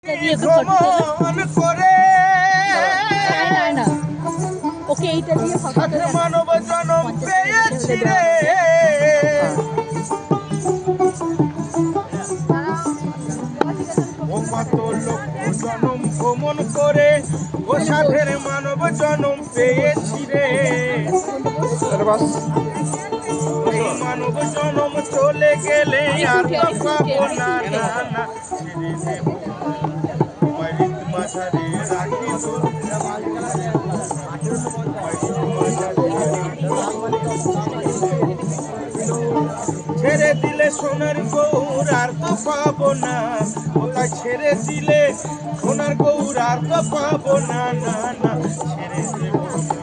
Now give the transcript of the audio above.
ভ্রমণ করে মানব জনম পেয়েছি রে, ও কত লক্ষ জনম ভ্রমণ করে ও সাধের মানব জনম পেয়েছি রে। এই মানব জনম চলে গেলে আর তো পাবো না, না না ছেড়ে দেব মরিত মাঝারে রাখি তোর, ছেড়ে দিলে সোনার গৌর আর তো পাবো না, ওটা ছেড়ে দিলে সোনার গৌর আর তো পাবো না, না না ছেড়ে দেব না।